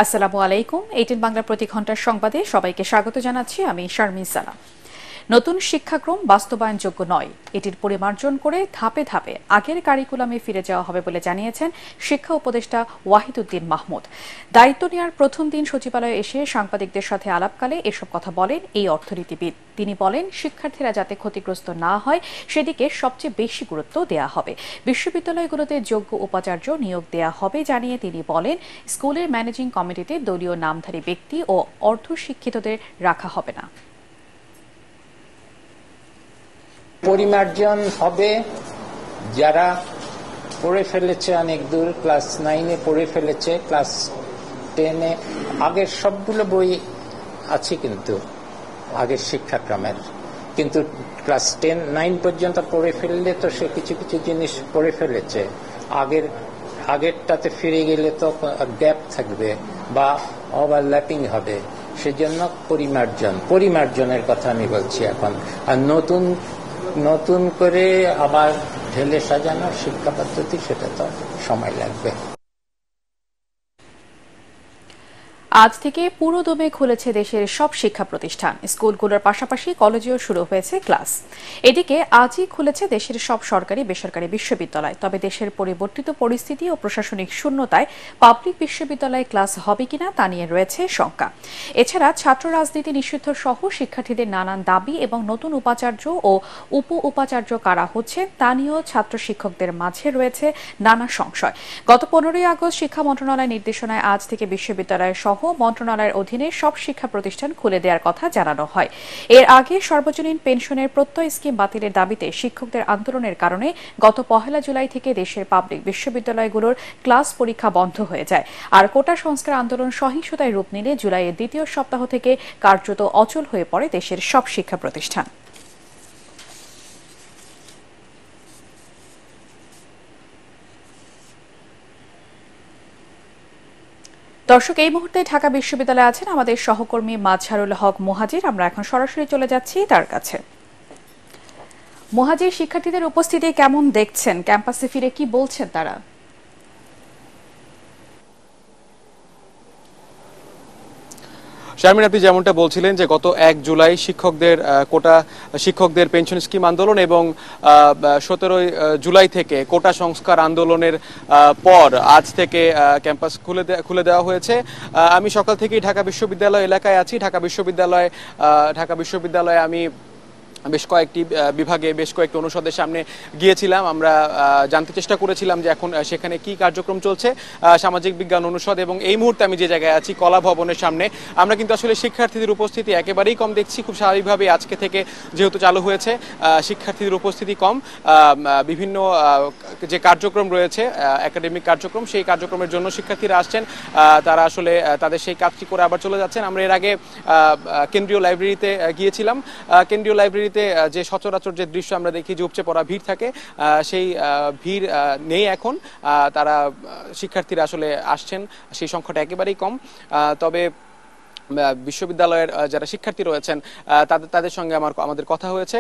আসসালামু আলাইকুম। 18 বাংলা প্রতি ঘন্টার সংবাদে সবাইকে স্বাগত জানাচ্ছি আমি শারমিন সানা। নতুন শিক্ষাক্রম বাস্তবায়নযোগ্য নয়, এটির পরিমার্জন করে ধাপে ধাপে আগের কারিকুলামে ফিরে যাওয়া হবে বলে জানিয়েছেন শিক্ষা উপদেষ্টা ওয়াহিদুদ্দিন মাহমুদ। দায়িত্ব নেওয়ার প্রথম দিন সচিবালয়ে এসে সাংবাদিকদের সাথে আলাপকালে এসব কথা বলেন এই অর্থনীতিবিদ। তিনি বলেন, শিক্ষার্থীরা যাতে ক্ষতিগ্রস্ত না হয় সেদিকে সবচেয়ে বেশি গুরুত্ব দেওয়া হবে। বিশ্ববিদ্যালয়গুলোতে যোগ্য উপাচার্য নিয়োগ দেওয়া হবে জানিয়ে তিনি বলেন, স্কুলের ম্যানেজিং কমিটিতে দলীয় নামধারী ব্যক্তি ও অর্ধশিক্ষিতদের রাখা হবে না। পরিমার্জন হবে যারা পড়ে ফেলেছে অনেক দূর, ক্লাস 9-এ পড়ে ফেলেছে, ক্লাস 10-এ আগের সবগুলো বই আছে কিন্তু আগের শিক্ষাক্রমের, কিন্তু ক্লাস 9 পর্যন্ত পড়ে ফেললে তো সে কিছু কিছু জিনিস পড়ে ফেলেছে, আগেরটাতে ফিরে গেলে তো গ্যাপ থাকবে বা ওভারল্যাপিং হবে। সেজন্য পরিমার্জনের কথা আমি বলছি এখন। আর নতুন করে আবার ঢেলে সাজানোর শিক্ষা পদ্ধতি, সেটা তো সময় লাগবে। আজ থেকে পুরোদমে খুলেছে দেশের সব শিক্ষা প্রতিষ্ঠান। স্কুলগুলোর পাশাপাশি কলেজেও শুরু হয়েছে ক্লাস। এদিকে আজই খুলেছে দেশের সব সরকারি বেসরকারি বিশ্ববিদ্যালয়। তবে দেশের পরিবর্তিত পরিস্থিতি ও প্রশাসনিক শূন্যতায় পাবলিক বিশ্ববিদ্যালয়ে ক্লাস হবে কিনা তা নিয়ে রয়েছে শঙ্কা। এছাড়া ছাত্র রাজনীতি নিষিদ্ধ সহ শিক্ষার্থীদের নানান দাবি এবং নতুন উপাচার্য ও উপ উপাচার্য কারা হচ্ছে তা নিয়েও ছাত্র শিক্ষকদের মাঝে রয়েছে নানা সংশয়। গত 15ই আগস্ট শিক্ষা মন্ত্রণালয়ের নির্দেশনায় আজ থেকে বিশ্ববিদ্যালয় সহ মন্ত্রণালয়ের অধীনে সব শিক্ষা প্রতিষ্ঠান খুলে দেওয়ার কথা জানানো হয়। এর আগে সর্বজনীন পেনশনের প্রত্যয় স্কিম বাতিলের দাবিতে শিক্ষকদের আন্দোলনের কারণে গত 1 জুলাই থেকে দেশের পাবলিক বিশ্ববিদ্যালয়গুলোর ক্লাস পরীক্ষা বন্ধ হয়ে যায়। আর কোটা সংস্কার আন্দোলন সহিংসতায় রূপ নিলে জুলাইয়ের দ্বিতীয় সপ্তাহ থেকে কার্যত অচল হয়ে পড়ে দেশের সব শিক্ষা প্রতিষ্ঠান। দর্শক, এই মুহূর্তে ঢাকা বিশ্ববিদ্যালয়ে আছেন আমাদের সহকর্মী মাজহারুল হক মুহাজির। আমরা এখন সরাসরি চলে যাচ্ছি তার কাছে। মুহাজির, শিক্ষার্থীদের উপস্থিতি কেমন দেখছেন? ক্যাম্পাসে ফিরে কি বলছেন তারা? শারমিন, আপনি যেমনটা বলছিলেন যে গত 1 জুলাই শিক্ষকদের পেনশন স্কিম আন্দোলন এবং 17 জুলাই থেকে কোটা সংস্কার আন্দোলনের পর আজ থেকে ক্যাম্পাস খুলে দেওয়া হয়েছে। আমি সকাল থেকেই ঢাকা বিশ্ববিদ্যালয় এলাকায় আছি। ঢাকা বিশ্ববিদ্যালয়ে আমি বেশ কয়েকটি বিভাগে বেশ কয়েকটি অনুষদের সামনে গিয়েছিলাম। আমরা জানতে চেষ্টা করেছিলাম যে এখন সেখানে কি কার্যক্রম চলছে। সামাজিক বিজ্ঞান অনুষদ এবং এই মুহূর্তে আমি যে জায়গায় আছি কলা ভবনের সামনে, আমরা কিন্তু আসলে শিক্ষার্থীদের উপস্থিতি একেবারেই কম দেখছি। খুব স্বাভাবিকভাবে আজকে থেকে যেহেতু চালু হয়েছে, শিক্ষার্থীদের উপস্থিতি কম। বিভিন্ন যে কার্যক্রম রয়েছে একাডেমিক কার্যক্রম, সেই কার্যক্রমের জন্য শিক্ষার্থীরা আসছেন, তারা আসলে তাদের সেই কাজটি করে আবার চলে যাচ্ছেন। আমরা এর আগে কেন্দ্রীয় লাইব্রেরিতে গিয়েছিলাম। কেন্দ্রীয় লাইব্রেরি যে সচরাচর যে দৃশ্য আমরা দেখি যে উপচে পড়া ভিড় থাকে, সেই ভিড় নেই এখন। তারা শিক্ষার্থীরা আসলে আসছেন, সেই সংখ্যাটা একেবারেই কম। তবে বিশ্ববিদ্যালয়ের যারা শিক্ষার্থী রয়েছেন তাদের সঙ্গে আমাদের কথা হয়েছে।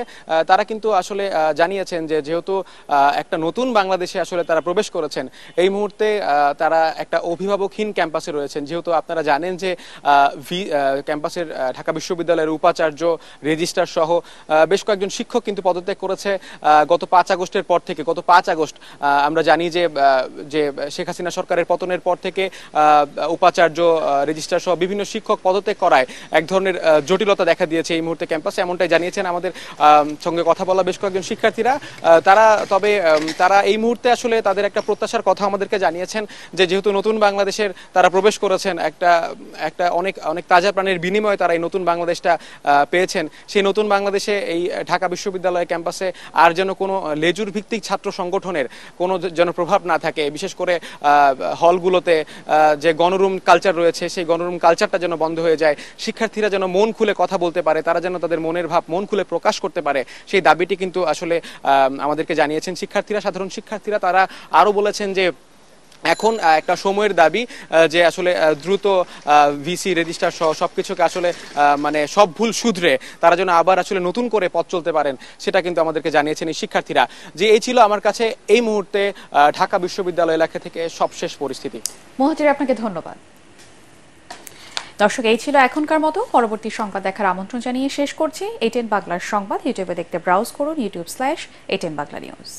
তারা কিন্তু আসলে জানিয়েছেন যে যেহেতু একটা নতুন বাংলাদেশে আসলে তারা প্রবেশ করেছেন, এই মুহূর্তে তারা একটা অভিভাবকহীন ক্যাম্পাসে রয়েছেন। যেহেতু আপনারা জানেন যে ক্যাম্পাসের ঢাকা বিশ্ববিদ্যালয়ের উপাচার্য, রেজিস্ট্রার সহ বেশ কয়েকজন শিক্ষক কিন্তু পদত্যাগ করেছে গত 5 আগস্টের পর থেকে। গত 5 আগস্ট আমরা জানি যে শেখ হাসিনা সরকারের পতনের পর থেকে উপাচার্য, রেজিস্ট্রার সহ বিভিন্ন শিক্ষক পদত্যাগ করায় এক ধরনের জটিলতা দেখা দিয়েছে এই মুহূর্তে ক্যাম্পাসে, এমনটাই জানিয়েছেন আমাদের সঙ্গে কথা বলা বেশ কয়েকজন শিক্ষার্থীরা। তারা এই মুহূর্তে আসলে তাদের একটা প্রত্যাশার কথা আমাদেরকে জানিয়েছেন যে যেহেতু নতুন বাংলাদেশের তারা প্রবেশ করেছেন, একটা অনেক তাজা প্রাণের বিনিময়ে তারা এই নতুন বাংলাদেশটা পেয়েছেন। সেই নতুন বাংলাদেশে এই ঢাকা বিশ্ববিদ্যালয় ক্যাম্পাসে আর যেন কোনো লেজুর ভিত্তিক ছাত্র সংগঠনের কোনো যেন প্রভাব না থাকে। বিশেষ করে হলগুলোতে যে গণরুম কালচার রয়েছে, সেই গণরুম কালচারটা যেন বন্ধ হয়ে যায়। শিক্ষার্থীরা যেন মন খুলে কথা বলতে পারে, তারা যেন তাদের মনের ভাব মন খুলে প্রকাশ করতে পারে, সেই দাবিটি কিন্তু আসলে আমাদেরকে জানিয়েছেন শিক্ষার্থীরা। সাধারণ শিক্ষার্থীরা তারা আরো বলেছেন যে এখন একটা সময়ের দাবি যে আসলে দ্রুত ভিসি, রেজিস্ট্রার সহ সবকিছুকে আসলে মানে সব ভুল শুধরে তারা যেন আবার আসলে নতুন করে পথ চলতে পারেন, সেটা কিন্তু আমাদেরকে জানিয়েছেন এই শিক্ষার্থীরা। যে এই ছিল আমার কাছে এই মুহূর্তে ঢাকা বিশ্ববিদ্যালয় এলাকা থেকে সবশেষ পরিস্থিতি। মুহাজির, আপনাকে ধন্যবাদ। দর্শক, এই ছিল এখনকার মতো। পরবর্তী সংবাদ দেখার আমন্ত্রণ জানিয়ে শেষ করছি। এটিএন বাংলার সংবাদ ইউটিউবে দেখতে ব্রাউজ করুন youtube/ATN Bangla News।